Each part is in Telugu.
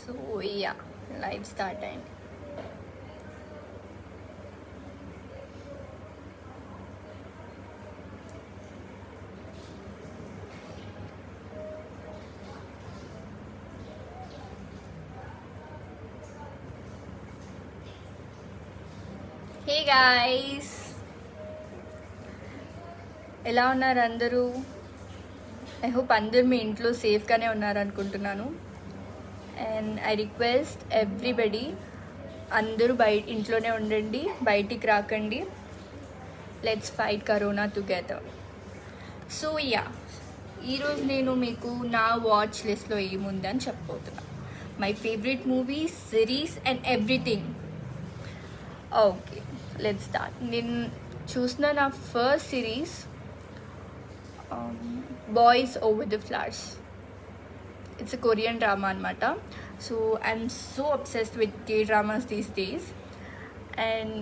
సో యా లైవ్ స్టార్ట్ అయింది. హే గాయ్స్, ఎలా ఉన్నారు అందరూ? ఐ హోప్ అందరూ మీ ఇంట్లో సేఫ్గానే ఉన్నారు అనుకుంటున్నాను. అండ్ ఐ రిక్వెస్ట్ ఎవ్రీబడి, అందరూ ఇంట్లోనే ఉండండి, బయటికి రాకండి. Let's fight corona together. So ya, ఈరోజు నేను మీకు నా వాచ్ లిస్ట్లో ఏముందని చెప్పబోతున్నా. My favourite movies, series and everything. Okay, let's start. నేను చూసిన నా first series boys over the flowers. It's a Korean drama అనమాట. So I'm so obsessed with K dramas these days. And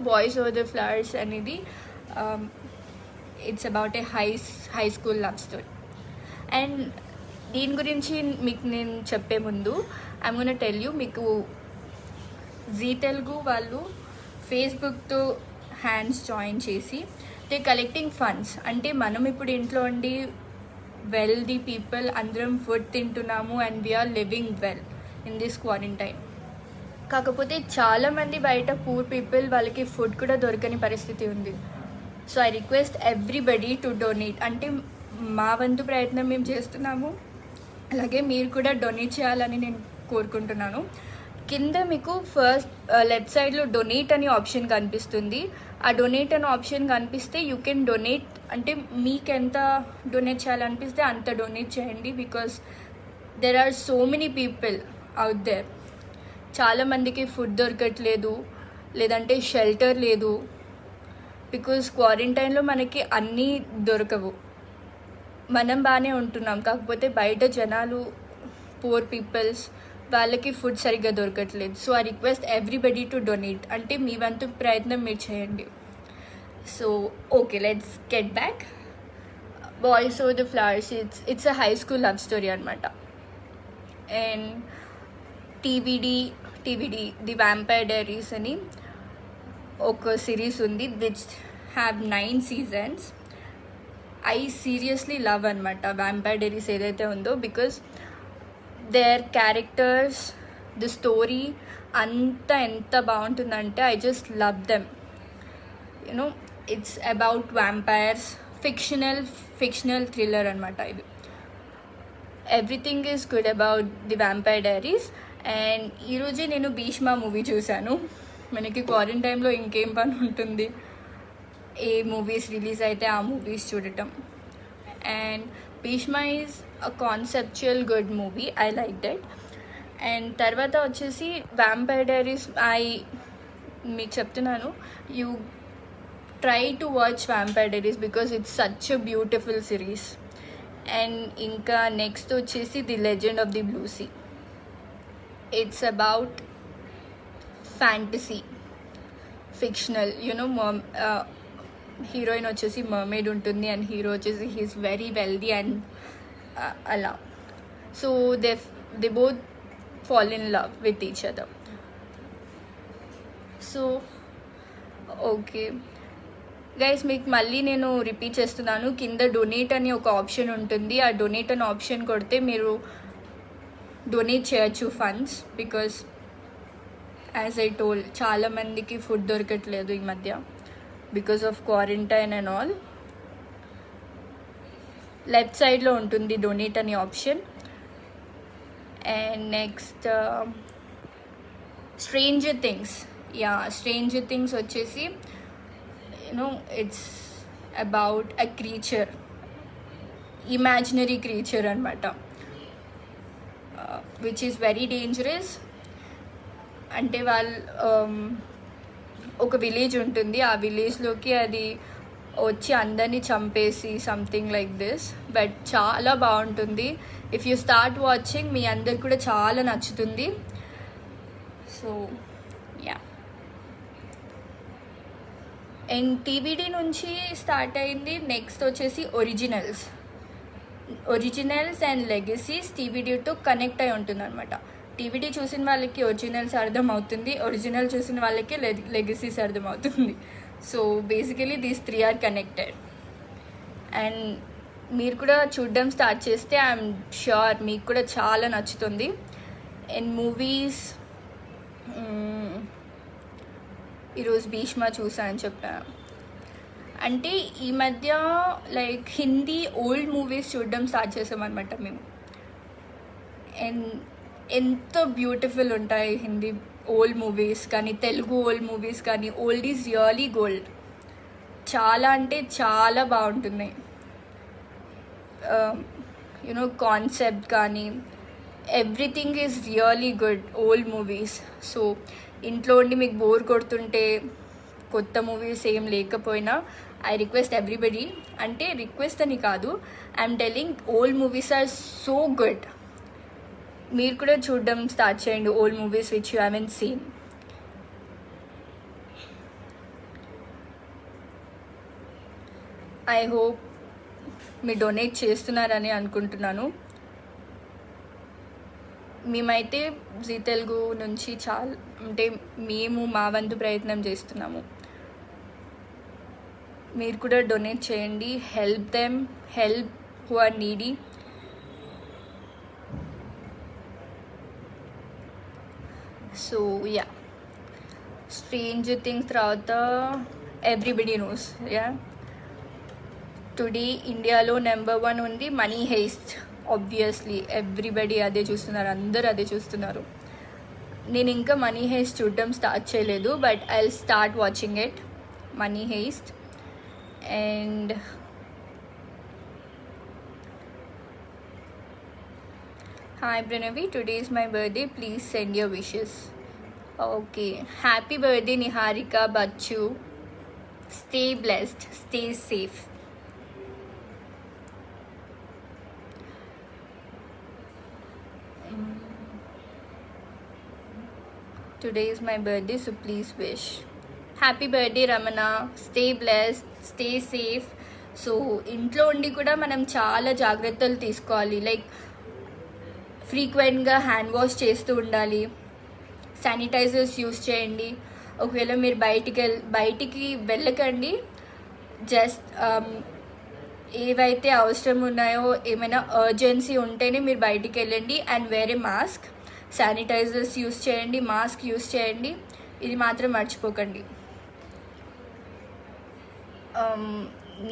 boys over the flowers అనేది it's about a high school love story. And దీని గురించి మీకు నేను చెప్పే ముందు ఐఎమ్ గోనా టెల్ యూ, మీకు జీ తెలుగు వాళ్ళు ఫేస్బుక్తో హ్యాండ్స్ జాయిన్ చేసి దే కలెక్టింగ్ ఫండ్స్. అంటే మనం ఇప్పుడు ఇంట్లో ఉండి వెల్దీ పీపుల్ అందరం ఫుడ్ తింటున్నాము and we are living well in this quarantine. కాకపోతే చాలామంది బయట పూర్ పీపుల్, వాళ్ళకి ఫుడ్ కూడా దొరకని పరిస్థితి ఉంది. So I request everybody to donate. అంటే మా వంతు ప్రయత్నం మేము చేస్తున్నాము, అలాగే మీరు కూడా డొనేట్ చేయాలని నేను కోరుకుంటున్నాను. కింద మీకు ఫస్ట్ లెఫ్ట్ సైడ్లో డొనేట్ అనే ఆప్షన్ కనిపిస్తుంది. ఆ డొనేట్ అనే ఆప్షన్ కనిపిస్తే యూ కెన్ డొనేట్. అంటే మీకు ఎంత డొనేట్ చేయాలనిపిస్తే అంత డొనేట్ చేయండి. Because there are so many people out there. చాలామందికి ఫుడ్ దొరకట్లేదు, లేదంటే షెల్టర్ లేదు. బికాస్ క్వారంటైన్లో మనకి అన్నీ దొరకవు. మనం బాగానే ఉంటున్నాం, కాకపోతే బయట జనాలు, పూర్ పీపుల్స్, వాళ్ళకి ఫుడ్ సరిగ్గా దొరకట్లేదు. So I request everybody to donate. అంటే మీ వంతు ప్రయత్నం మీరు చేయండి. So okay, let's get back. Boys over the flowers it's a high school love story అనమాట. And TVD the vampire diaries అని ఒక సిరీస్ ఉంది which have 9 seasons. I seriously love అనమాట వ్యాంపైర్ డైరీస్ ఏదైతే ఉందో. Because their characters, the story అంతా ఎంత బాగుంటుందంటే I just love them. You know it's about vampires, fictional thriller అనమాట ఇది. Everything is good about the vampire diaries. And ఈరోజే నేను భీష్మ మూవీ చూశాను. మనకి క్వారంటైన్లో ఇంకేం పని ఉంటుంది, ఏ మూవీస్ రిలీజ్ అయితే ఆ మూవీస్ చూడటం. And Bheeshma is a conceptual good movie, I like that. And తర్వాత వచ్చేసి వ్యాంపైర్ డైరీస్ మీకు చెప్తున్నాను, you try to watch vampire diaries because it's such a beautiful series. And ఇంకా నెక్స్ట్ వచ్చేసి the legend of the blue sea. It's about fantasy, fictional. Heroine వచ్చేసి మర్మేడ్ ఉంటుంది అండ్ హీరో వచ్చేసి హీస్ వెరీ వెల్దీ అండ్ అలా. So they both fall in love with each other. So okay guys, మీకు మళ్ళీ నేను రిపీట్ చేస్తున్నాను, కింద డొనేట్ అని ఒక ఆప్షన్ ఉంటుంది. ఆ డొనేట్ అని ఆప్షన్ కొడితే మీరు డొనేట్ చేయొచ్చు funds. Because as I told, చాలామందికి ఫుడ్ దొరకట్లేదు ఈ మధ్య because of quarantine and all. Left సైడ్లో ఉంటుంది డొనేట్ అనే option. And next stranger things వచ్చేసి it's about a creature, imaginary creature అనమాట, విచ్ ఈస్ వెరీ డేంజరస్. అంటే ఒక విలేజ్ ఉంటుంది, ఆ విలేజ్లోకి అది వచ్చి అందరినీ చంపేసి సంథింగ్ లైక్ దిస్. బట్ చాలా బాగుంటుంది. ఇఫ్ యూ స్టార్ట్ వాచింగ్, మీ అందరికి కూడా చాలా నచ్చుతుంది. So yeah. అండ్ టీవీడీ నుంచి స్టార్ట్ అయింది. నెక్స్ట్ వచ్చేసి ఒరిజినల్స్. ఒరిజినల్స్ అండ్ లెగసీస్ టీవీడీతో కనెక్ట్ అయి ఉంటుంది అనమాట. టీవీడీ చూసిన వాళ్ళకి ఒరిజినల్స్ అర్థం అవుతుంది, ఒరిజినల్ చూసిన వాళ్ళకి లెగసీస్ అర్థం అవుతుంది. So basically these 3 are connected. And మీరు కూడా చూడడం స్టార్ట్ చేస్తే ఐఎమ్ ష్యూర్ మీకు కూడా చాలా నచ్చుతుంది. అండ్ మూవీస్ ఈరోజు భీష్మ చూసా అని చెప్పాను. అంటే ఈ మధ్య లైక్ హిందీ ఓల్డ్ మూవీస్ చూడడం స్టార్ట్ చేసామన్నమాట మేము. అండ్ ఎంతో బ్యూటిఫుల్ ఉంటాయి హిందీ ఓల్డ్ మూవీస్ కానీ, తెలుగు ఓల్డ్ మూవీస్ కానీ. Old is really gold. చాలా అంటే చాలా బాగుంటున్నాయి. యునో కాన్సెప్ట్ కానీ everything is really good old movies. So ఇంట్లో ఉండి మీకు బోర్ కొడుతుంటే, కొత్త మూవీస్ ఏం లేకపోయినా, ఐ రిక్వెస్ట్ ఎవ్రీబడి, అంటే రిక్వెస్ట్ అని కాదు, I'm telling old movies are so good. మీరు కూడా చూడడం స్టార్ట్ చేయండి old movies which you haven't seen. I hope మీరు డొనేట్ చేస్తున్నారని అనుకుంటున్నాను. మేమైతే జీ తెలుగు నుంచి చాలా, అంటే మేము మా వంతు ప్రయత్నం చేస్తున్నాము. మీరు కూడా డొనేట్ చేయండి. Help them, help who are needy. So yeah, stranger things తర్వాత ఎవ్రీబడి నోస్. యా, టుడే ఇండియాలో నెంబర్ 1 ఉంది మనీ హెయిస్ట్. ఆబ్వియస్లీ ఎవ్రీబడి అదే చూస్తున్నారు, అందరూ అదే చూస్తున్నారు. నేను ఇంకా మనీ హెయిస్ట్ చూడడం స్టార్ట్ చేయలేదు, but I will start watching it, money heist. And hi Pranavi, today is my birthday, please send your wishes. Okay, happy birthday Niharika Bachu. Stay blessed, stay safe. Today is my birthday, so please wish. Happy birthday Ramana, stay blessed, stay safe. So ఇంట్లో ఉండి కూడా మనం చాలా జాగ్రత్తలు తీసుకోవాలి. లైక్ ఫ్రీక్వెంట్గా హ్యాండ్ వాష్ చేస్తూ ఉండాలి, శానిటైజర్స్ యూస్ చేయండి. ఒకవేళ మీరు బయటికి వెళ్ళకండి, జస్ట్ ఏవైతే అవసరం ఉన్నాయో, ఏమైనా అర్జెన్సీ ఉంటేనే మీరు బయటికి వెళ్ళండి. అండ్ వేరే మాస్క్, శానిటైజర్స్ యూస్ చేయండి, మాస్క్ యూస్ చేయండి, ఇది మాత్రం మర్చిపోకండి.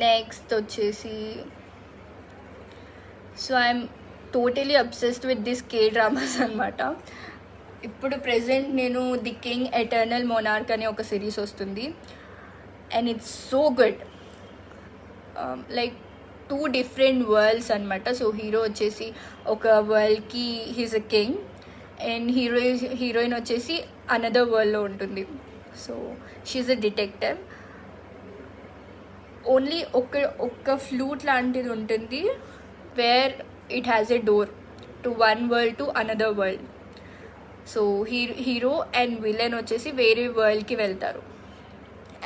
నెక్స్ట్ వచ్చేసి, so I'm totally obsessed with this K dramas అనమాట. ఇప్పుడు ప్రెజెంట్ నేను ది కింగ్ ఎటర్నల్ మోనార్క్ అనే ఒక సిరీస్ వస్తుంది. And it's so good. Like 2 different worlds అనమాట. సో హీరో వచ్చేసి ఒక వరల్డ్కి he's a king, and heroine వచ్చేసి అనదర్ వరల్డ్లో ఉంటుంది. So she's a detective. Only ఒక్క ఫ్లూట్ లాంటిది ఉంటుంది, where it has a door to one world to another world. So hero and villain వచ్చేసి వేరే వరల్డ్కి వెళ్తారు.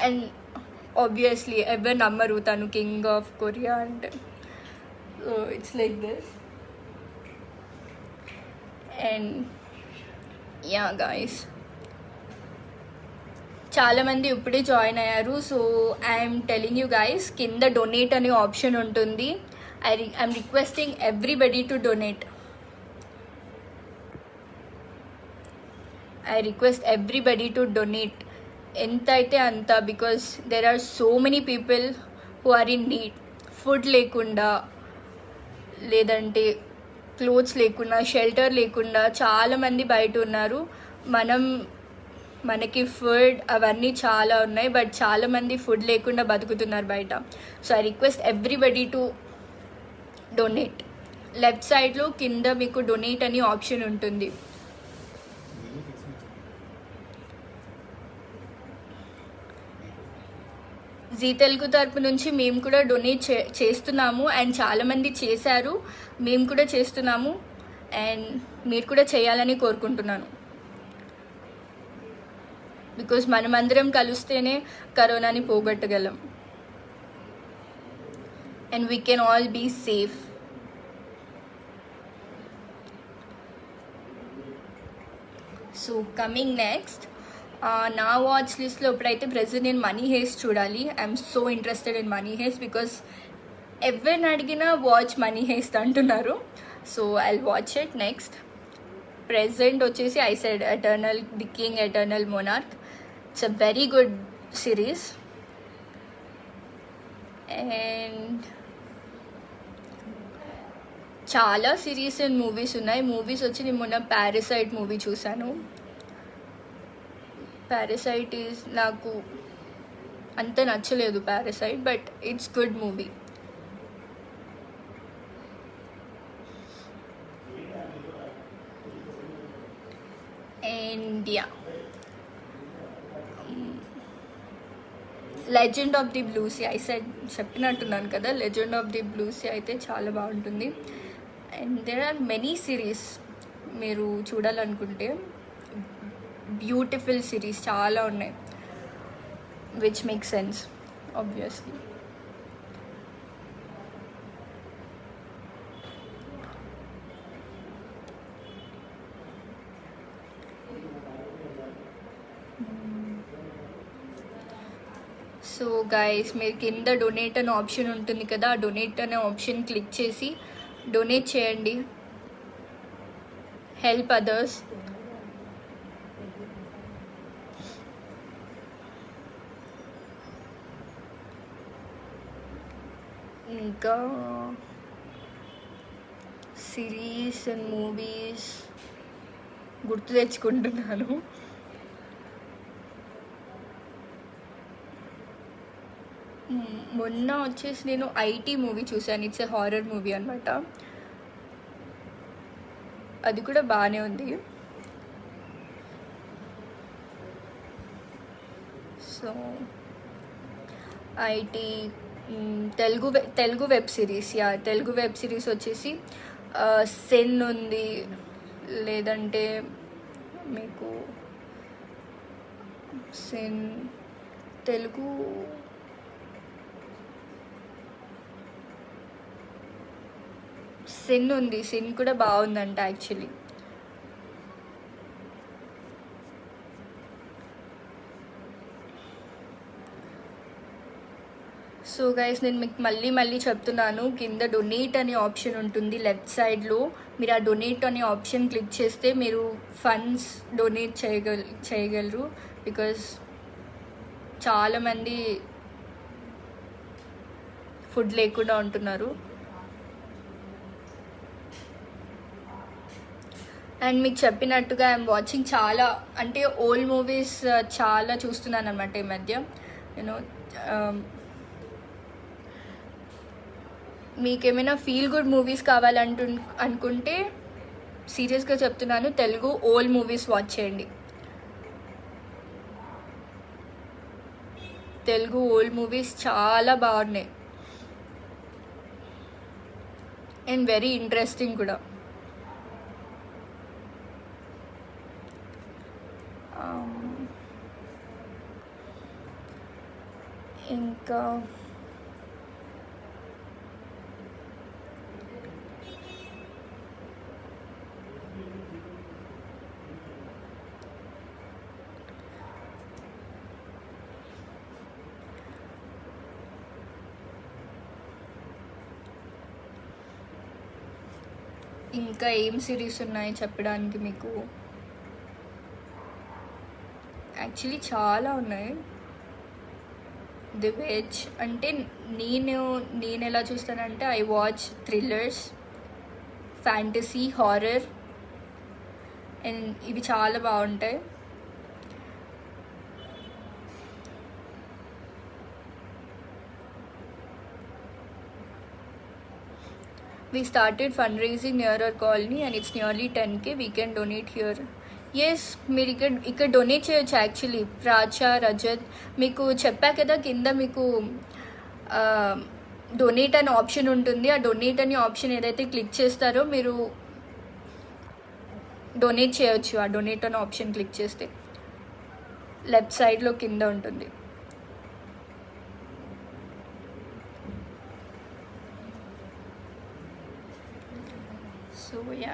అండ్ ఆబ్వియస్లీ ఎవరు నమ్మరు తను కింగ్ ఆఫ్ కొరియా అంటే. So it's like this. And yeah guys, చాలామంది ఇప్పుడే జాయిన్ అయ్యారు. So I'm telling you guys, కింద డొనేట్ అనే ఆప్షన్ ఉంటుంది. I'm requesting everybody to donate. I request everybody to donate, ఎంత అయితే అంత. Because there are so many people who are in need. Food లేకుండా, లేదంటే క్లోత్స్ లేకుండా, షెల్టర్ లేకుండా చాలామంది బయట ఉన్నారు. మనకి ఫుడ్ అవన్నీ చాలా ఉన్నాయి, బట్ చాలామంది ఫుడ్ లేకుండా బతుకుతున్నారు బయట. So I request everybody to donate. Left సైడ్లో కింద మీకు డొనేట్ అని ఆప్షన్ ఉంటుంది. జీ తెలుగు తరపు నుంచి మేము కూడా డొనేట్ చేస్తున్నాము. అండ్ చాలామంది చేశారు, మేము కూడా చేస్తున్నాము. అండ్ మీరు కూడా చేయాలని కోరుకుంటున్నాను. బికాజ్ మనమందరం కలిస్తేనే కరోనాని పోగొట్టగలం. And we can all be safe. So coming next నా వాచ్ లిస్ట్లో ఇప్పుడైతే ప్రెజెంట్ నేను మనీ హేస్ట్ చూడాలి. I'm so interested in money heist because ఎవరిని అడిగినా వాచ్ మనీ హేస్ట్ అంటున్నారు. So I watch it next. Present వచ్చేసి I said eternal the king eternal monarch. It's a very good series. And చాలా సిరీస్ అండ్ మూవీస్ ఉన్నాయి. మూవీస్ వచ్చి నేను మొన్న పారాసైట్ మూవీ చూశాను. పారాసైట్ ఈజ్ నాకు అంత నచ్చలేదు parasite, but it's good movie. And yeah, legend of the blue sea I said చెప్పినట్టున్నాను కదా, legend of the blue sea అయితే చాలా బాగుంటుంది. And there are many series మీరు చూడాలనుకుంటే, బ్యూటిఫుల్ సిరీస్ చాలా ఉన్నాయి which make sense obviously. So guys, మీరు కింద డొనేట్ అనే ఆప్షన్ ఉంటుంది కదా, ఆ డొనేట్ అనే ఆప్షన్ క్లిక్ చేసి డొనేట్ చేయండి. Help others. ఇంకా సిరీస్ అండ్ మూవీస్ గుర్తు తెచ్చుకుంటున్నాను. మొన్న వచ్చేసి నేను ఐటీ మూవీ చూశాను. ఇట్స్ ఎ హారర్ మూవీ అనమాట. అది కూడా బాగానే ఉంది. So IT Telugu web series, Telugu web series వచ్చేసి సెన్ ఉంది, లేదంటే మీకు సెన్ తెలుగు సిన్ ఉంది. సిన్ కూడా బాగుందంట యాక్చువల్లీ. సో గైస్, నేను మీకు మళ్ళీ చెప్తున్నాను, కింద డొనేట్ అనే ఆప్షన్ ఉంటుంది లెఫ్ట్ సైడ్లో. మీరు ఆ డొనేట్ అనే ఆప్షన్ క్లిక్ చేస్తే మీరు ఫండ్స్ డొనేట్ చేయగలరు. బికాజ్ చాలామంది ఫుడ్ లేకుండా ఉంటున్నారు. అండ్ మీకు చెప్పినట్టుగా ఐఎమ్ వాచింగ్ చాలా, అంటే ఓల్డ్ మూవీస్ చాలా చూస్తున్నాను అనమాట ఈ మధ్య. యూనో, మీకు ఏమైనా ఫీల్ గుడ్ మూవీస్ అనుకుంటే సీరియస్గా చెప్తున్నాను, తెలుగు ఓల్డ్ మూవీస్ వాచ్ చేయండి. తెలుగు ఓల్డ్ మూవీస్ చాలా బాగున్నాయి అండ్ వెరీ ఇంట్రెస్టింగ్ కూడా. ఇంకా ఇంకా ఏం సిరీస్ ఉన్నాయి చెప్పడానికి మీకు? యాక్చువల్లీ చాలా ఉన్నాయి. ది వెజ్ అంటే నేను ఎలా చూస్తానంటే, I watch thrillers, fantasy, horror, and ఇవి చాలా బాగుంటాయి. We started fundraising near our colony and it's nearly 10K. We can donate here. Yes, మీరు ఇక్కడ డొనేట్ చేయొచ్చు యాక్చువల్లీ. ప్రాచా, రజత్, మీకు చెప్పా కదా కింద మీకు డొనేట్ అనే ఆప్షన్ ఉంటుంది. ఆ డొనేట్ అనే ఆప్షన్ ఏదైతే క్లిక్ చేస్తారో మీరు డొనేట్ చేయొచ్చు. ఆ డొనేట్ అనే ఆప్షన్ క్లిక్ చేస్తే లెఫ్ట్ సైడ్లో కింద ఉంటుంది. సో యా,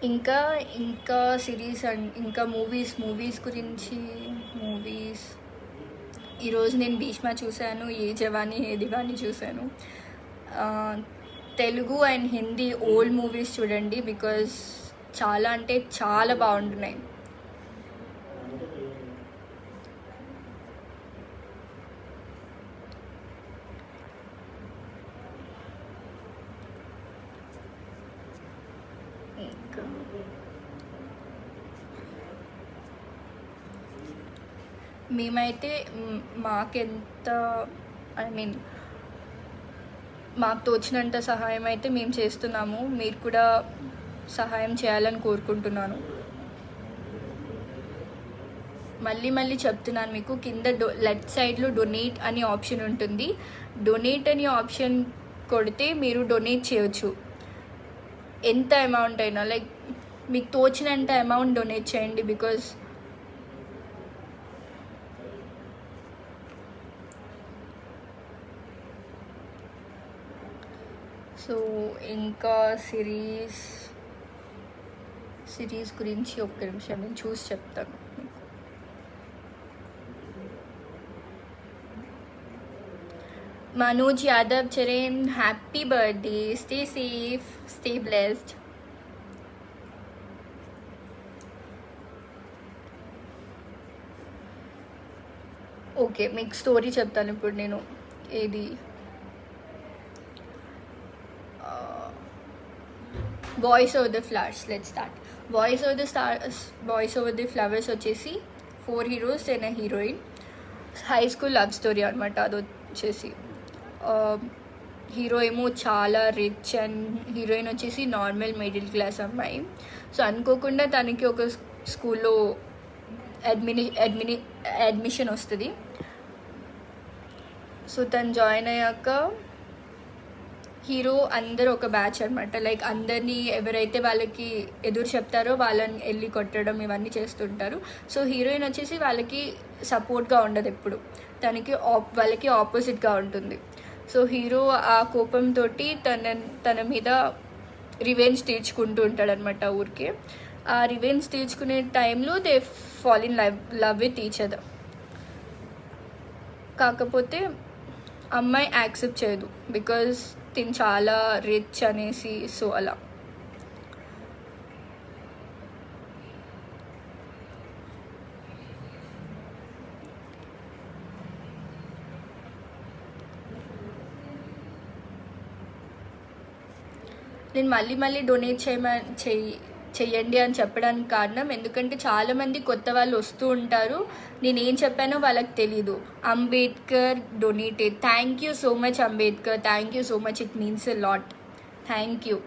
ఇంకా ఇంకా సిరీస్ అండ్ ఇంకా మూవీస్ గురించి మూవీస్ ఈరోజు నేను భీష్మ చూశాను, ఏ జవాని ఏ దివాని చూశాను. Telugu and Hindi old movies చూడండి, బికాజ్ చాలా అంటే చాలా బాగుంటున్నాయి. ఇంకా మేమైతే మాకెంత ఐ మీన్ మాకు తోచినంత సహాయం అయితే మేము చేస్తున్నాము. మీరు కూడా సహాయం చేయాలని కోరుకుంటున్నాను. మళ్ళీ చెప్తున్నాను మీకు, కింద లెఫ్ట్ సైడ్లో డొనేట్ అనే ఆప్షన్ ఉంటుంది. డొనేట్ అనే ఆప్షన్ కొడితే మీరు డొనేట్ చేయొచ్చు. ఎంత అమౌంట్ అయినా, లైక్ మీకు తోచినంత అమౌంట్ డొనేట్ చేయండి. బికాజ్ సో ఇంకా సిరీస్ గురించి ఒక్క నిమిషం నేను చూసి చెప్తాను. Manoj Yadav Charan, happy birthday, stay safe, stay blessed. Okay, మీకు స్టోరీ చెప్తాను ఇప్పుడు నేను. ఏది voice over the flowers. Let's start. Voice over the flowers వచ్చేసి 4 heroes and heroine. High school love story అనమాట. అది వచ్చేసి హీరో ఏమో చాలా రిచ్ అండ్ హీరోయిన్ వచ్చేసి నార్మల్ మిడిల్ క్లాస్ అమ్మాయి. సో అనుకోకుండా తనకి ఒక స్కూల్లో అడ్మిషన్ వస్తుంది. సో తను జాయిన్ అయ్యాక హీరో అందరూ ఒక బ్యాచ్ అనమాట. లైక్ అందరినీ ఎవరైతే వాళ్ళకి ఎదురు చెప్తారో వాళ్ళని వెళ్ళి కొట్టడం ఇవన్నీ చేస్తుంటారు. సో హీరోయిన్ వచ్చేసి వాళ్ళకి సపోర్ట్గా ఉండదు, ఎప్పుడు తనకి వాళ్ళకి ఆపోజిట్గా ఉంటుంది. సో హీరో ఆ కోపంతో తన మీద రివెంజ్ తీర్చుకుంటూ ఉంటాడు అనమాట ఊరికే. ఆ రివెంజ్ తీర్చుకునే టైంలో they fall in love with each other. కాకపోతే అమ్మాయి యాక్సెప్ట్ చేయదు, బికాజ్ తిను చాలా రిచ్ అనేసి. సో అలా నేను మళ్ళీ డొనేట్ చెయ్యండి అని చెప్పడానికి కారణం, ఎందుకంటే చాలామంది కొత్త వాళ్ళు వస్తూ ఉంటారు. నేనేం చెప్పానో వాళ్ళకి తెలీదు. Ambedkar donated. Thank you so much Ambedkar, thank you so much, it means a lot. Thank you.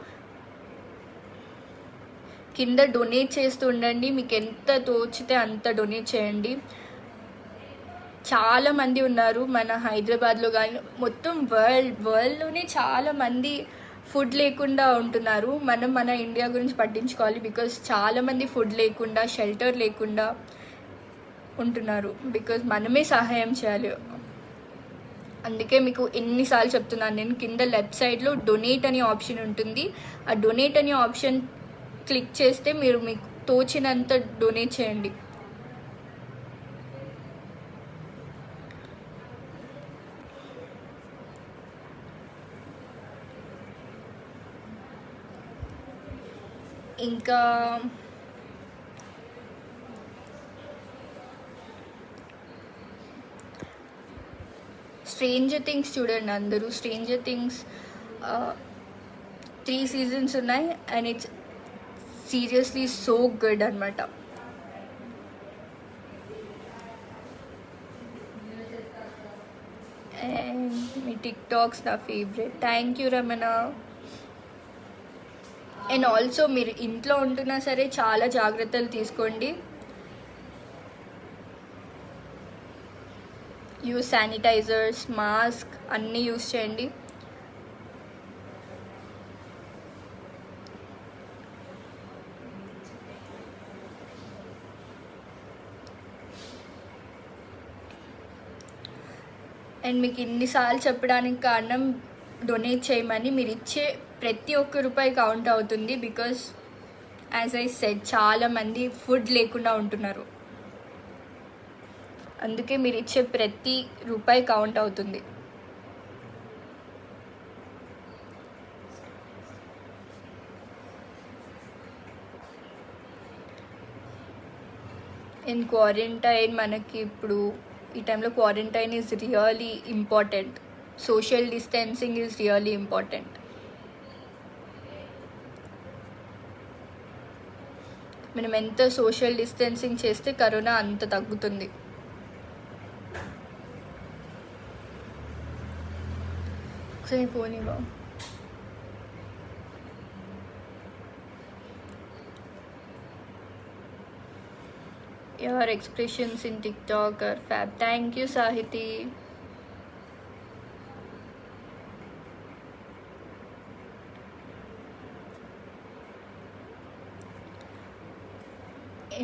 కింద డొనేట్ చేస్తూ ఉండండి, మీకు ఎంత తోచితే అంత డొనేట్ చేయండి. చాలామంది ఉన్నారు మన హైదరాబాద్లో కానీ మొత్తం వరల్డ్లోనే చాలామంది ఫుడ్ లేకుండా ఉంటున్నారు. మన ఇండియా గురించి పట్టించుకోవాలి, బికాజ్ చాలామంది ఫుడ్ లేకుండా, షెల్టర్ లేకుండా ఉంటున్నారు. బికాజ్ మనమే సహాయం చేయాలి. అందుకే మీకు ఎన్నిసార్లు చెప్తున్నాను నేను, కింద లెఫ్ట్ సైడ్లో డొనేట్ అనే ఆప్షన్ ఉంటుంది. ఆ డొనేట్ అనే ఆప్షన్ క్లిక్ చేస్తే మీరు మీకు తోచినంత డొనేట్ చేయండి. ఇంకా స్ట్రేంజర్ థింగ్స్ చూడండి అందరూ. స్ట్రేంజర్ థింగ్స్ 3 seasons ఉన్నాయి and it's seriously so good అనమాట. అండ్ మీ టిక్టాక్స్ నా favourite. Thank you Ramana. And also మీరు ఇంట్లో ఉంటున్నా సరే చాలా జాగ్రత్తలు తీసుకోండి. యూజ్ శానిటైజర్స్, మాస్క్ అన్నీ యూజ్ చేయండి. అండ్ మీకు ఇన్నిసార్లు చెప్పడానికి కారణం, డొనేట్ చేయమని. మీరు ఇచ్చే ప్రతి ఒక్క రూపాయి కౌంట్ అవుతుంది. బికాజ్ యాజ్ ఐ సెడ్ చాలామంది ఫుడ్ లేకుండా ఉంటున్నారు. అందుకే మీరు ఇచ్చే ప్రతి రూపాయి కౌంట్ అవుతుంది. ఇన్ క్వారంటైన్ మనకి ఇప్పుడు ఈ టైంలో quarantine is really important. Social distancing is really important. మనం ఎంత సోషల్ డిస్టెన్సింగ్ చేస్తే కరోనా అంత తగ్గుతుంది. ఒకసారి ఫోన్ ఇవ్వ. Your expressions in TikTok are fab. Thank you, Sahiti.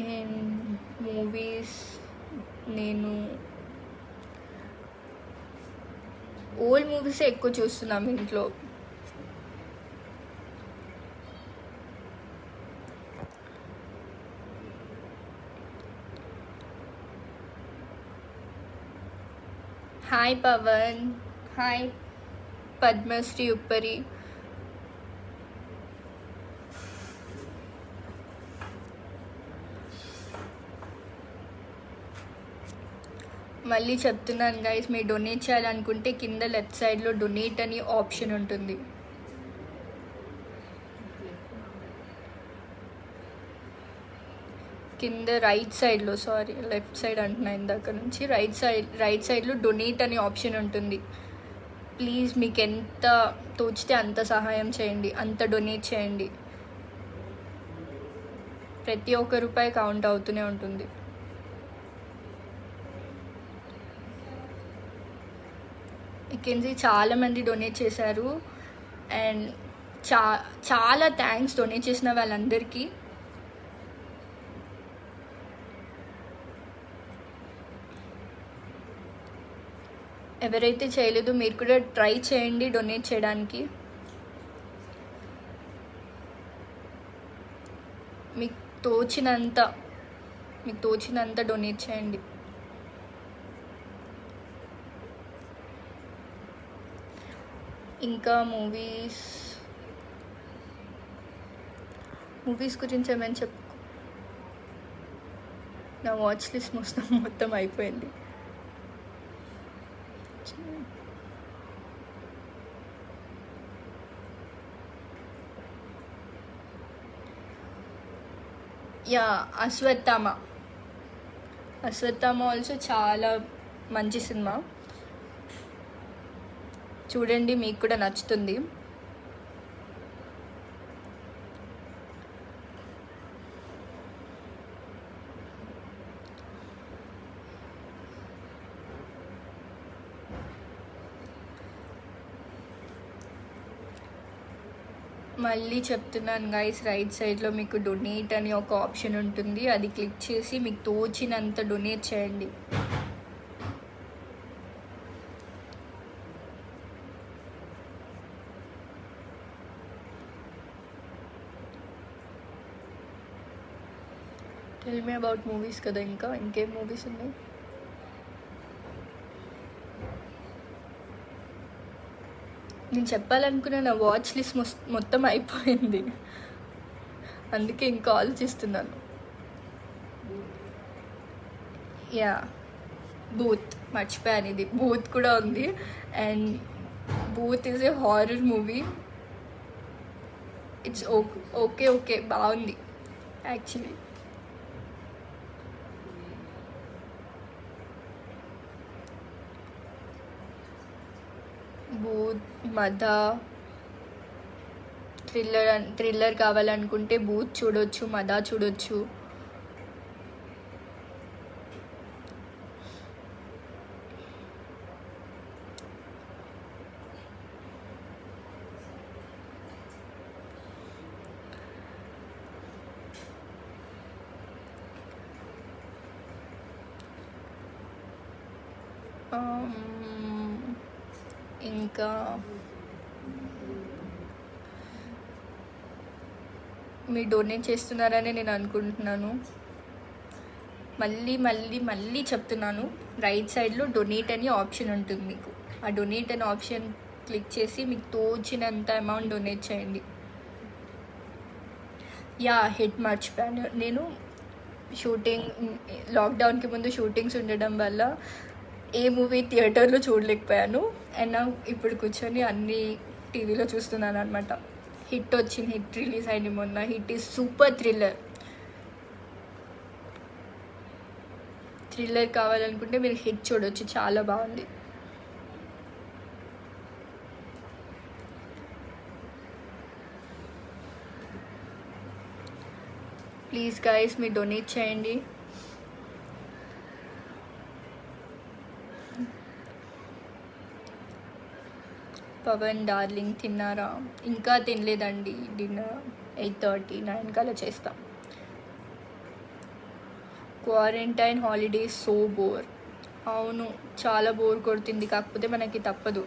In movies, నేను ఓల్డ్ మూవీసే ఎక్కువ చూస్తున్నాం ఇంట్లో. Hi Pavan, hi Padmasri Uppari. మళ్ళీ చెప్తున్నాను గైస్, మీరు డొనేట్ చేయాలనుకుంటే కింద లెఫ్ట్ సైడ్లో డొనేట్ అని ఆప్షన్ ఉంటుంది. కింద రైట్ సైడ్లో, సారీ లెఫ్ట్ సైడ్ అంటున్నా ఇందాక నుంచి, రైట్ సైడ్లో డొనేట్ అనే ఆప్షన్ ఉంటుంది. ప్లీజ్ మీకు ఎంత తోచితే అంత సహాయం చేయండి, అంత డొనేట్ చేయండి. ప్రతి ఒక్క రూపాయి కౌంట్ అవుతూనే ఉంటుంది. ఇక్కడి చాలామంది డొనేట్ చేశారు అండ్ చాలా థ్యాంక్స్ డొనేట్ చేసిన వాళ్ళందరికీ. ఎవరైతే చేయలేదో మీరు కూడా ట్రై చేయండి డొనేట్ చేయడానికి. మీకు తోచినంత డొనేట్ చేయండి. ఇంకా మూవీస్ గురించి ఏమైనా చెప్పు. నా వాచ్ లిస్ట్ మొత్తం అయిపోయింది. యా, అశ్వత్థామ ఆల్సో చాలా మంచి సినిమా, చూడండి మీకు కూడా నచ్చుతుంది. మళ్ళీ చెప్తున్నాను గైస్, రైట్ సైడ్లో మీకు డొనేట్ అని ఒక ఆప్షన్ ఉంటుంది. అది క్లిక్ చేసి మీకు తోచినంత డొనేట్ చేయండి. టెల్ మీ అబౌట్ మూవీస్ కదా, ఇంకేం మూవీస్ ఉన్నాయి? నేను చెప్పాలనుకున్న నా వాచ్ లిస్ట్ మొత్తం అయిపోయింది, అందుకే ఇంకా ఆలోచిస్తున్నాను. యా, బూత్ మర్చిపోయాను, ఇది బూత్ కూడా ఉంది. And booth is a horror movie. It's okay బాగుంది యాక్చువల్లీ. బూత్, మద, థ్రిల్లర్ కావాలనుకుంటే బూత్ చూడొచ్చు, మద చూడొచ్చు. ఇంకా మీరు డొనేట్ చేస్తున్నారని నేను అనుకుంటున్నాను. మళ్ళీ మళ్ళీ మళ్ళీ చెప్తున్నాను, రైట్ సైడ్లో డొనేట్ అని ఆప్షన్ ఉంటుంది మీకు. ఆ డొనేట్ అనే ఆప్షన్ క్లిక్ చేసి మీకు తోచినంత అమౌంట్ డొనేట్ చేయండి. యా హిట్ మర్చిపోయాను, నేను షూటింగ్ లాక్డౌన్కి ముందు షూటింగ్స్ ఉండడం వల్ల ఏ మూవీ థియేటర్లో చూడలేకపోయాను. అండ్ నా ఇప్పుడు కూర్చొని అన్ని టీవీలో చూస్తున్నాను అనమాట. హిట్ వచ్చింది, హిట్ రిలీజ్ అయింది మొన్న. Hit is super thriller. Thriller కావాలనుకుంటే మీరు హిట్ చూడొచ్చు, చాలా బాగుంది. ప్లీజ్ గైస్ మీరు డొనేట్ చేయండి. పవన్ డార్లింగ్ తిన్నారా? ఇంకా తినలేదండి, డిన్నర్ 8:30 9 కల్లా చేస్తాం. Quarantine holidays so bore. అవును, చాలా బోర్ కొడుతుంది. కాకపోతే మనకి తప్పదు,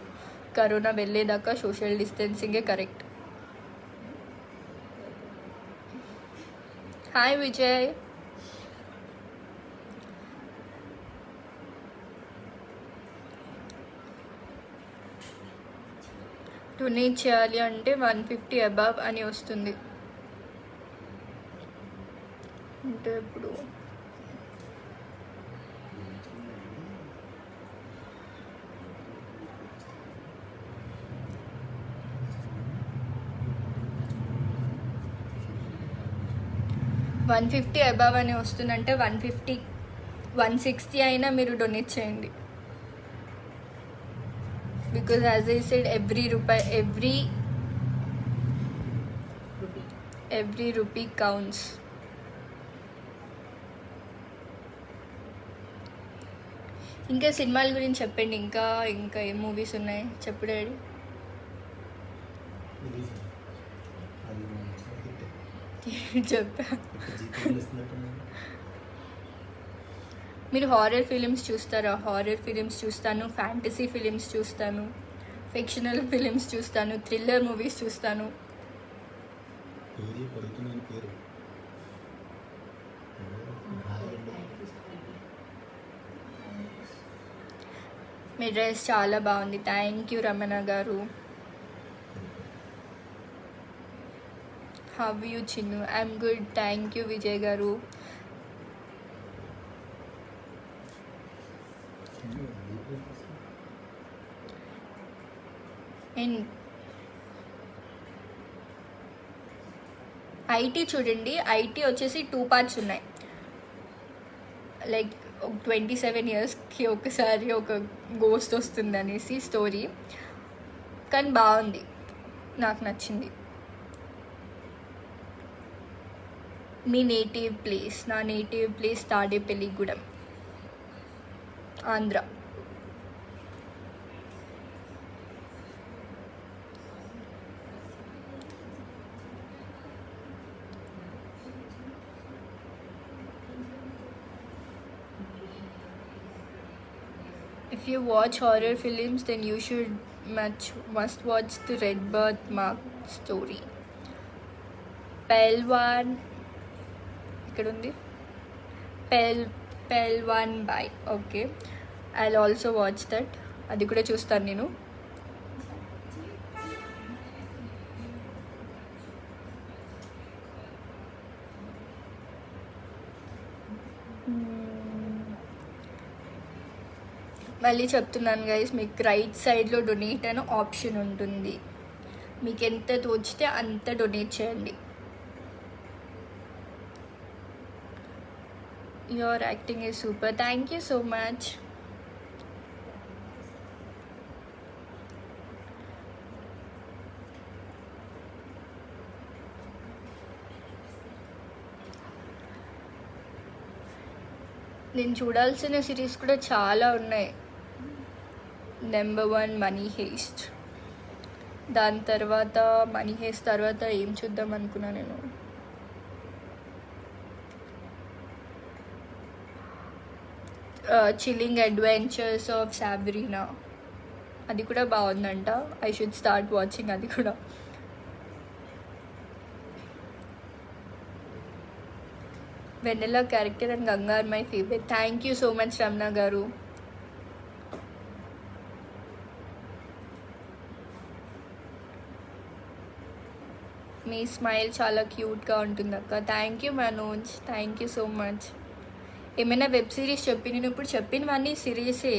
కరోనా వెళ్ళేదాకా సోషల్ డిస్టెన్సింగే కరెక్ట్. హాయ్ విజయ్. డొనేట్ చేయాలి అంటే 150 అబవ్ అని వస్తుంది. అంటే ఇప్పుడు $150 అబవ్ అని వస్తుందంటే 150 160 అయినా మీరు డొనేట్ చేయండి. Because as I said every rupee counts. ఇంకా సినిమాల గురించి చెప్పండి. ఇంకా ఇంకా ఏ మూవీస్ ఉన్నాయి చెప్పు డాడీ. చెప్పా. మీరు హారర్ ఫిలిమ్స్ చూస్తారా? హారర్ ఫిలిమ్స్ చూస్తాను, ఫ్యాంటసీ ఫిలిమ్స్ చూస్తాను, ఫిక్షనల్ ఫిలిమ్స్ చూస్తాను, థ్రిల్లర్ మూవీస్ చూస్తాను. మీ డ్రెస్ చాలా బాగుంది. Thank you Ramana garu. How you Chinnu? I'm good, thank you Vijay garu. And IT చూడండి. ఐటీ వచ్చేసి 2 పార్ట్స్ ఉన్నాయి. లైక్ 27 ఇయర్స్కి ఒకసారి ఒక గోస్ట్ వస్తుంది అనేసి స్టోరీ. కానీ బాగుంది, నాకు నచ్చింది. మీ నేటివ్ ప్లేస్? నా native place Tadepalligudem, Andhra. If you watch horror films, then you must watch the Red Birthmark story. Pelwan ఇక్కడ ఉంది, Pelwan by. Okay, I'll also watch that. అది కూడా చూస్తాను నేను. మళ్ళీ చెప్తున్నాను గైస్, మీకు రైట్ సైడ్లో డొనేట్ అనే ఆప్షన్ ఉంటుంది. మీకు ఎంత తోచితే అంత డొనేట్ చేయండి. Your acting is super. Thank you so much. నేను చూడాల్సిన సిరీస్ కూడా చాలా ఉన్నాయి. Number 1 money heist. దాని తర్వాత మనీ హేస్ట్ తర్వాత ఏం చూద్దాం అనుకున్నా నేను, చిల్లింగ్ అడ్వెంచర్స్ ఆఫ్ సాబ్రీనా. అది కూడా బాగుందంట. ఐ షుడ్ స్టార్ట్ వాచింగ్ అది కూడా. Vennela character and Ganga are my favourite. Thank you so much Ramana garu. మీ స్మైల్ చాలా క్యూట్గా ఉంటుంది అక్క. Thank you Manoj, thank you so much. ఏమైనా వెబ్ సిరీస్ నేను ఇప్పుడు చెప్పినవన్నీ సిరీసే.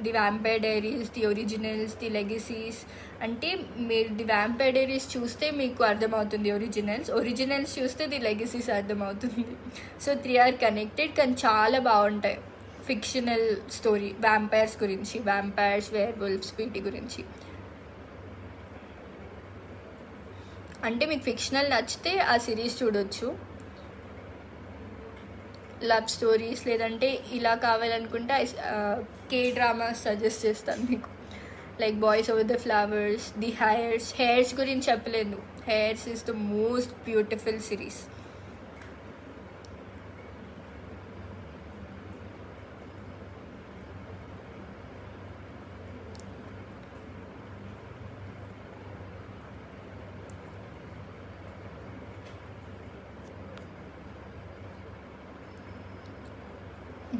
The vampire diaries, the originals, the legacies. అంటే మీరు ది వ్యాంపైర్ డైరీస్ చూస్తే మీకు అర్థమవుతుంది ఒరిజినల్స్ చూస్తే ది లెగసీస్ అర్థమవుతుంది. సో 3 ఆర్ కనెక్టెడ్, కానీ చాలా బాగుంటాయి. ఫిక్షనల్ స్టోరీ వ్యాంపైర్స్ గురించి, వ్యాంపైర్స్, వేర్ వుల్ఫ్స్, వీటి గురించి. అంటే మీకు ఫిక్షనల్ నచ్చితే ఆ సిరీస్ చూడొచ్చు. లవ్ స్టోరీస్ లేదంటే ఇలా కావాలనుకుంటే కే డ్రామాస్ సజెస్ట్ చేస్తాను మీకు. Like boys over the flowers, the heirs గురించి చెప్పలేదు. Heirs is the most beautiful series.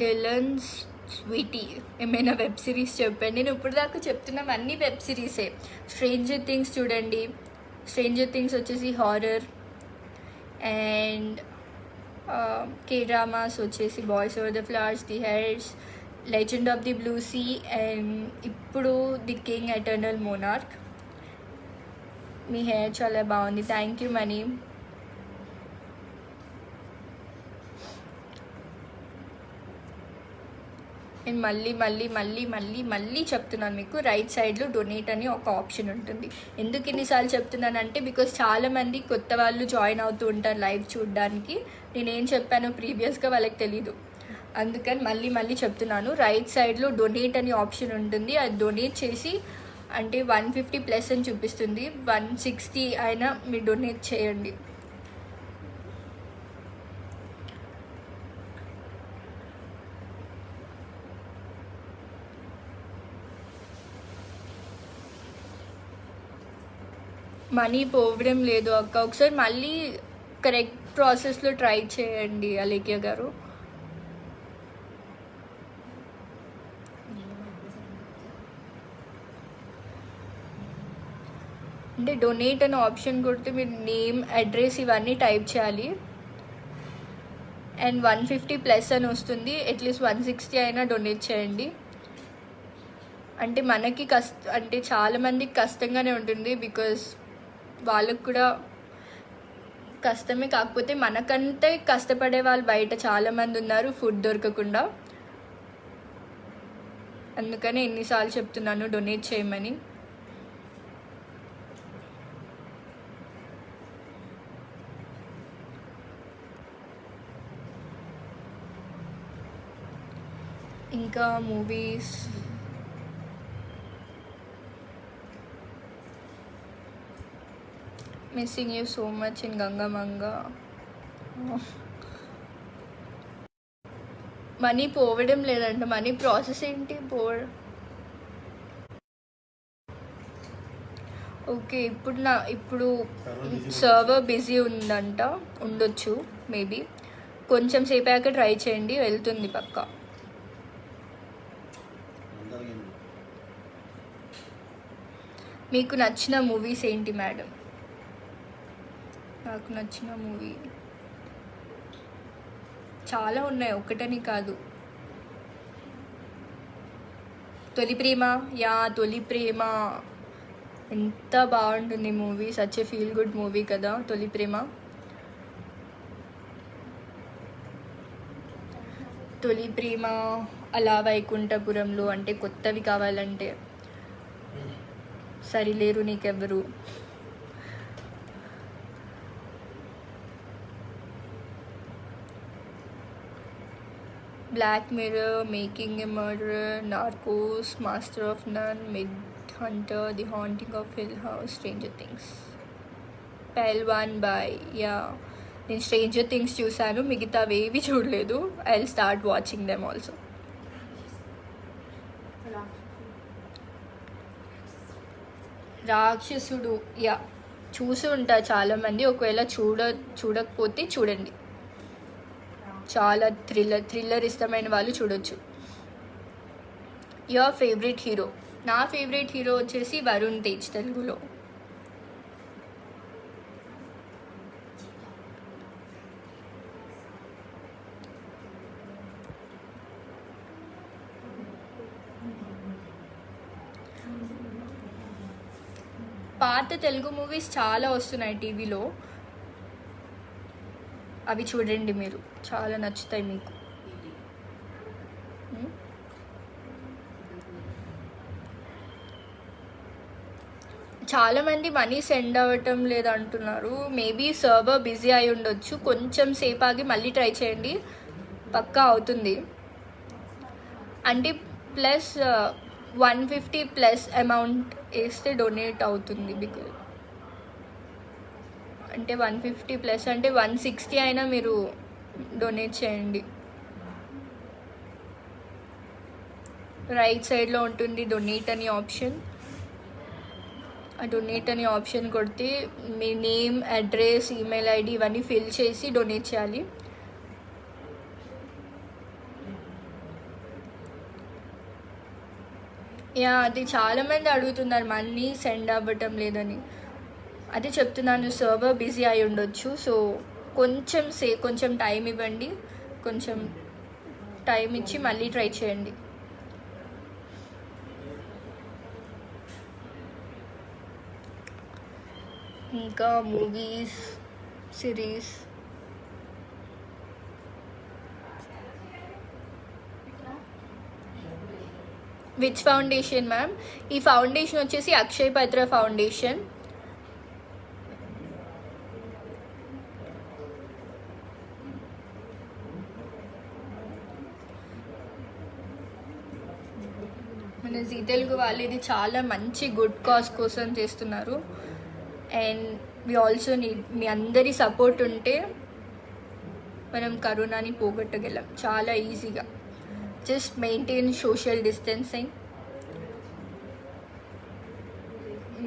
డిలన్స్ స్వీటీ ఏమైనా వెబ్ సిరీస్ చెప్పండి. నేను ఇప్పుడు దాకా చెప్తున్నాం అన్ని వెబ్ సిరీసే. స్ట్రేంజర్ థింగ్స్ చూడండి. స్ట్రేంజర్ థింగ్స్ వచ్చేసి హారర్. అండ్ కే డ్రామాస్ వచ్చేసి boys over the flowers, the heirs, legend of the blue sea, and ఇప్పుడు ది కింగ్ ఎటర్నల్ మోనార్క్. మీ హెయిర్ చాలా బాగుంది. Thank you Mani. నేను మళ్ళీ మళ్ళీ మళ్ళీ మళ్ళీ మళ్ళీ చెప్తున్నాను మీకు, రైట్ సైడ్లో డొనేట్ అని ఒక ఆప్షన్ ఉంటుంది. ఎందుకు ఇన్నిసార్లు చెప్తున్నానంటే బికాస్ చాలామంది కొత్త వాళ్ళు జాయిన్ అవుతూ ఉంటారు లైవ్ చూడడానికి. నేనేం చెప్పానో ప్రీవియస్గా వాళ్ళకి తెలీదు, అందుకని మళ్ళీ మళ్ళీ చెప్తున్నాను. రైట్ సైడ్లో డొనేట్ అని ఆప్షన్ ఉంటుంది. అది డొనేట్ చేసి అంటే 150+ అని చూపిస్తుంది. 160 అయినా మీరు డొనేట్ చేయండి. మనీ పోవడం లేదు అక్క. ఒకసారి మళ్ళీ కరెక్ట్ ప్రాసెస్లో ట్రై చేయండి అలేఖ్య గారు. అంటే డొనేట్ అనే ఆప్షన్ కొడితే మీరు నేమ్, అడ్రస్ ఇవన్నీ టైప్ చేయాలి. అండ్ 150+ అని వస్తుంది. అట్లీస్ట్ 160 అయినా డొనేట్ చేయండి. అంటే మనకి అంటే చాలామందికి కష్టంగానే ఉంటుంది బికాస్ వాళ్ళకు కూడా కష్టమే. కాకపోతే మనకంటే కష్టపడే వాళ్ళు బయట చాలామంది ఉన్నారు ఫుడ్ దొరకకుండా. అందుకని ఎన్నిసార్లు చెప్తున్నాను డొనేట్ చేయమని. ఇంకా movies missing you so much in Gangamanga. Money పోవడం లేదంట. మనీ ప్రాసెస్ ఏంటి ఓకే. ఇప్పుడు సర్వర్ బిజీ ఉందంట, ఉండొచ్చు మేబీ. కొంచెం సేపు అయ్యాక ట్రై చేయండి, వెళ్తుంది పక్కా. మీకు నచ్చిన మూవీస్ ఏంటి మేడం? నాకు నచ్చిన మూవీ చాలా ఉన్నాయి, ఒకటని కాదు. తొలి ప్రేమ. తొలి ప్రేమ ఎంత బాగుంటుంది movie. Such a feel good movie కదా తొలి ప్రేమ. తొలి ప్రేమ, అలా వైకుంఠపురంలో, అంటే కొత్తవి కావాలంటే Sarileru Neekevvaru. Black mirror, making a murderer, narcos, master of none, mindhunter, the haunting of hill house, stranger things. Pehlwan boy. నేను స్ట్రేంజర్ థింగ్స్ చూశాను, మిగతా అవేవి చూడలేదు. I will start watching them also. Rakshasudu చూసి ఉంటారు చాలామంది. ఒకవేళ చూడకపోతే చూడండి. చాలా థ్రిల్లర్ ఇష్టమైన వాళ్ళు చూడొచ్చు. Your favourite hero? నా ఫేవరెట్ హీరో వచ్చేసి వరుణ్ తేజ్ తెలుగులో. పాత తెలుగు మూవీస్ చాలా వస్తున్నాయి టీవీలో, అవి చూడండి, మీరు చాలా నచ్చుతాయి మీకు. చాలామంది మనీ సెండ్ అవ్వటం లేదంటున్నారు. మేబీ సర్వర్ బిజీ అయి ఉండొచ్చు. కొంచెం సేపు ఆగి మళ్ళీ ట్రై చేయండి, పక్కా అవుతుంది. అంటే ప్లస్ 150 ప్లస్ అమౌంట్ వేస్తే డొనేట్ అవుతుంది. బికాజ్ అంటే 150 ప్లస్ అంటే 160 అయినా మీరు డొనేట్ చేయండి. రైట్ సైడ్లో ఉంటుంది డొనేట్ అనే ఆప్షన్. ఆ డొనేట్ అనే ఆప్షన్ కొడితే మీ నేమ్, అడ్రస్, ఈమెయిల్ ఐడి ఇవన్నీ ఫిల్ చేసి డొనేట్ చేయాలి. అది చాలామంది అడుగుతున్నారు మనీ సెండ్ అవ్వటం లేదని. అదే చెప్తున్నాను, సర్వర్ బిజీ అయి ఉండొచ్చు. సో కొంచెం టైం ఇవ్వండి, కొంచెం టైం ఇచ్చి మళ్ళీ ట్రై చేయండి. ఇంకా movies, series. Which foundation ma'am? ఈ ఫౌండేషన్ వచ్చేసి అక్షయ్ పత్ర ఫౌండేషన్. మన జీ తెలుగు వాళ్ళు ఇది చాలా మంచి గుడ్ కాజ్ కోసం చేస్తున్నారు. అండ్ వి ఆల్సో నీడ్ మీ అందరి సపోర్ట్ ఉంటే మనం కరోనాని పోగొట్టగలం చాలా ఈజీగా. Just maintain social distancing.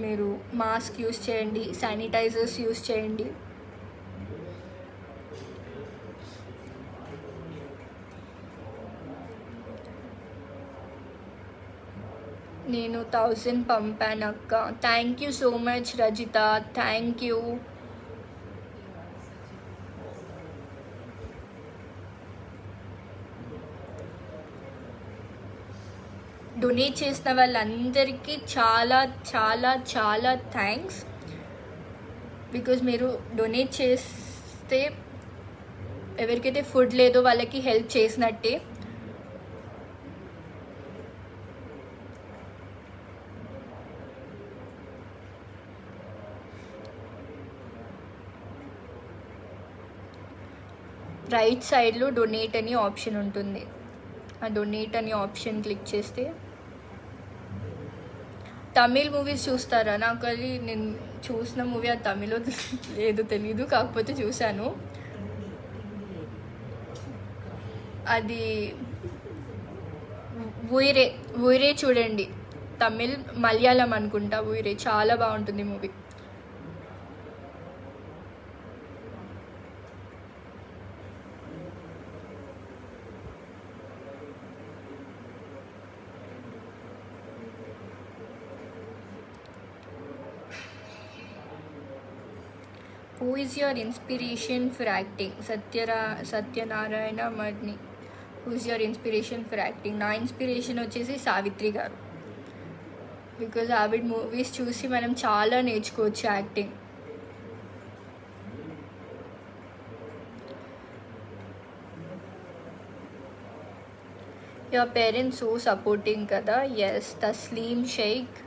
మీరు మాస్క్ యూస్ చేయండి, శానిటైజర్స్ యూస్ చేయండి. నేను 1000 పంపాను అక్క. Thank you so much Rajitha, thank you. Donate చేసిన వాళ్ళందరికీ చాలా చాలా చాలా థ్యాంక్స్. బికాజ్ మీరు డొనేట్ చేస్తే ఎవరికైతే ఫుడ్ లేదో వాళ్ళకి హెల్ప్ చేసినట్టే. రైట్ సైడ్లో డొనేట్ అని ఆప్షన్ ఉంటుంది. ఆ డొనేట్ అని ఆప్షన్ క్లిక్ చేస్తే తమిళ్ మూవీస్ చూస్తారా? నాకు అది నేను చూసిన మూవీ అది తమిళ్లో లేదు, తెలీదు, కాకపోతే చూశాను. అది ఊరే చూడండి, తమిళ్ మలయాళం అనుకుంటా. ఊరే చాలా బాగుంటుంది movie. Who is your inspiration for acting? Satyanarayana Madni. Who is your inspiration for acting? నా ఇన్స్పిరేషన్ వచ్చేసి సావిత్రి గారు. బికాజ్ ఆవిడ మూవీస్ చూసి మనం చాలా నేర్చుకోవచ్చు acting. Your parents so supporting కదా? ఎస్, తస్లీం షేక్.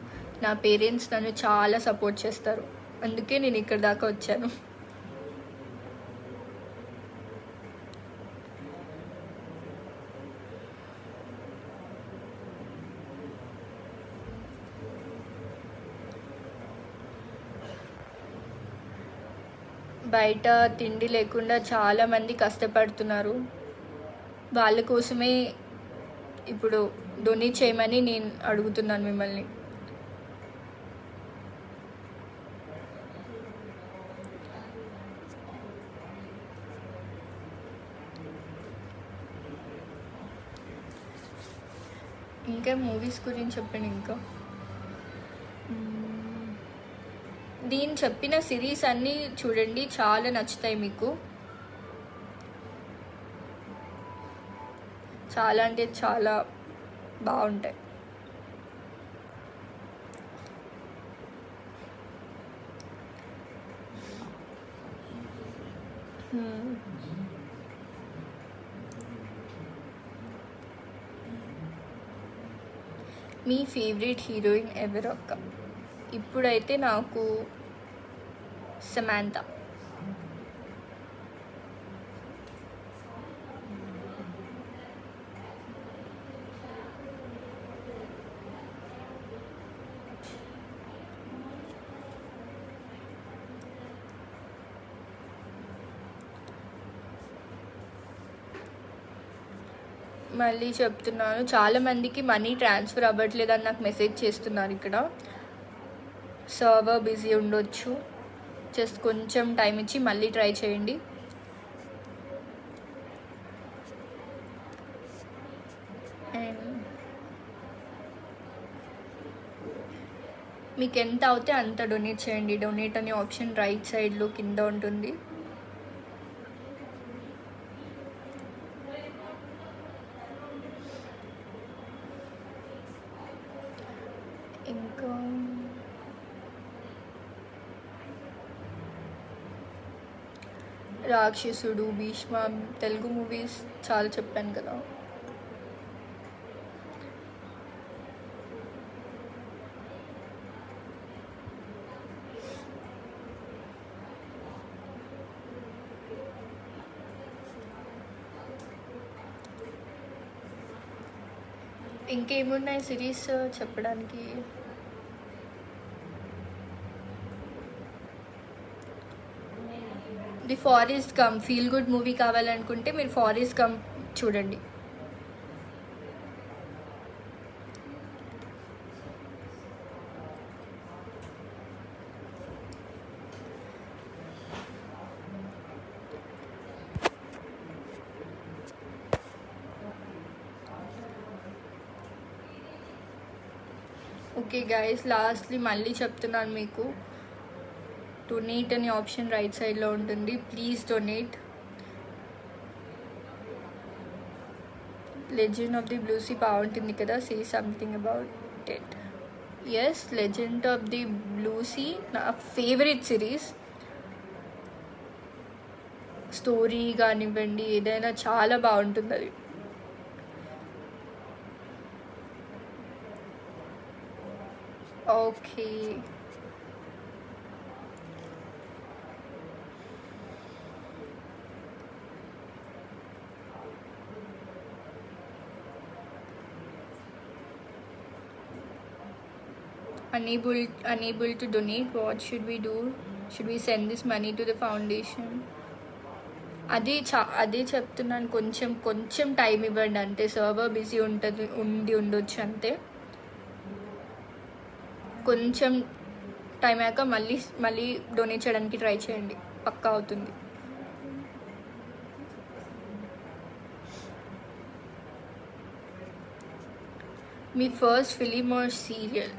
నా పేరెంట్స్ నన్ను చాలా సపోర్ట్ చేస్తారు, అందుకే నేను ఇక్కడ దాకా వచ్చాను. బయట తిండి లేకుండా చాలామంది కష్టపడుతున్నారు. వాళ్ళ కోసమే ఇప్పుడు డొనేట్ చేయమని నేను అడుగుతున్నాను మిమ్మల్ని. ఇంకా మూవీస్ గురించి చెప్పండి. ఇంకా దీని చెప్పిన సిరీస్ అన్నీ చూడండి, చాలా నచ్చుతాయి మీకు. చాలా అంటే చాలా బాగుంటాయి. మీ ఫేవరెట్ హీరోయిన్ ఎవరు అక్క? ఇప్పుడైతే నాకు సమాంత. మళ్ళీ చెప్తున్నాను, చాలామందికి మనీ ట్రాన్స్ఫర్ అవ్వట్లేదని నాకు మెసేజ్ చేస్తున్నారు. ఇక్కడ సర్వర్ బిజీ ఉండొచ్చు, జస్ట్ కొంచెం టైం ఇచ్చి మళ్ళీ ట్రై చేయండి. అండ్ మీకు ఎంత అవుతే అంత డొనేట్ చేయండి. డొనేట్ అనే ఆప్షన్ రైట్ సైడ్లో కింద ఉంటుంది. ఇంకా రాక్షసుడు, భీష్మ, తెలుగు మూవీస్ చాలా చెప్పాను కదా. ఇంకేమున్నాయి సిరీస్ చెప్పడానికి? The Forrest Gump feel good movie కావాలనుకుంటే మీరు ఫారెస్ట్ గంప్ చూడండి. ఓకే గైస్, లాస్ట్లీ మళ్ళీ చెప్తున్నాను మీకు, డొనేట్ అనే ఆప్షన్ రైట్ సైడ్లో ఉంటుంది. Please donate. Legend of the blue sea బాగుంటుంది కదా, say something about it. Yes, legend of the blue sea నా ఫేవరెట్ సిరీస్. స్టోరీ కానివ్వండి, ఏదైనా చాలా బాగుంటుంది అది. Okay, unable to donate. What should we do? Should we send this money to the foundation? అదే చెప్తున్నాను, కొంచెం టైం ఇవ్వండి అంతే. సర్వర్ బిజీ ఉండొచ్చు అంతే. కొంచెం టైం అయ్యాక మళ్ళీ డొనేట్ చేయడానికి ట్రై చేయండి, పక్కా అవుతుంది. మీ ఫస్ట్ ఫిలిం ఆర్ సీరియల్?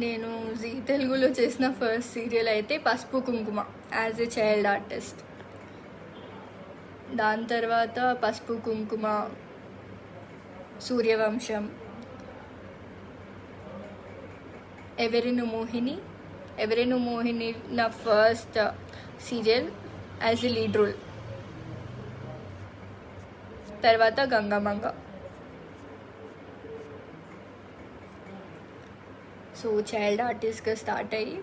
నేను జీ తెలుగులో చేసిన ఫస్ట్ సీరియల్ అయితే పసుపు కుంకుమ, యాజ్ ఎ చైల్డ్ ఆర్టిస్ట్. దాని తర్వాత పసుపు కుంకుమ, సూర్యవంశం, ఎవరెను మోహిని నా first serial as a lead role. తర్వాత గంగమంగ. సో చైల్డ్ ఆర్టిస్ట్గా స్టార్ట్ అయ్యి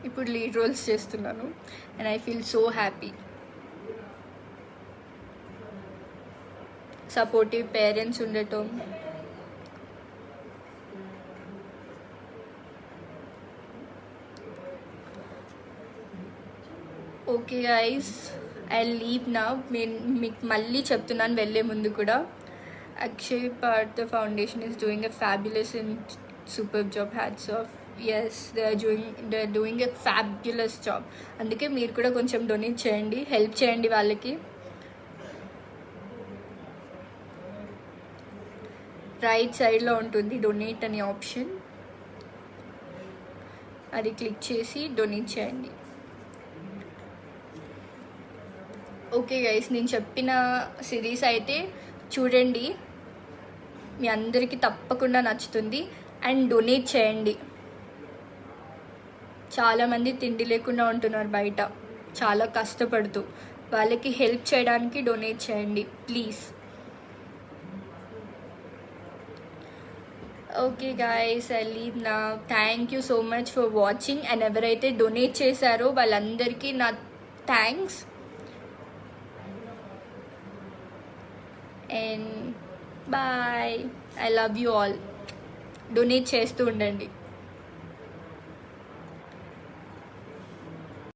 ఇప్పుడు లీడ్ రోల్స్ చేస్తున్నాను. And I feel so happy. Supportive parents ఉండటం, okay guys, I leave now. మీకు మళ్ళీ చెప్తున్నాను వెళ్ళే ముందు కూడా, Akshay Partha foundation is doing a fabulous and super job. Hats off. Yes, they are doing a fabulous job. అందుకే మీరు కూడా కొంచెం డొనేట్ చేయండి, హెల్ప్ చేయండి వాళ్ళకి. రైట్ సైడ్లో ఉంటుంది డొనేట్ అనే ఆప్షన్, అది క్లిక్ చేసి డొనేట్ చేయండి. ఓకే గైస్, నేను చెప్పిన సిరీస్ అయితే చూడండి, మీ అందరికీ తప్పకుండా నచ్చుతుంది. అండ్ డొనేట్ చేయండి. చాలామంది తిండి లేకుండా ఉంటున్నారు బయట, చాలా కష్టపడుతూ. వాళ్ళకి హెల్ప్ చేయడానికి డొనేట్ చేయండి please. Okay guys, I leave now. Thank you so much for watching. And ఎవరైతే డొనేట్ చేశారో వాళ్ళందరికీ నా thanks. And bye, I love you all. Donate చేస్తూ ఉండండి.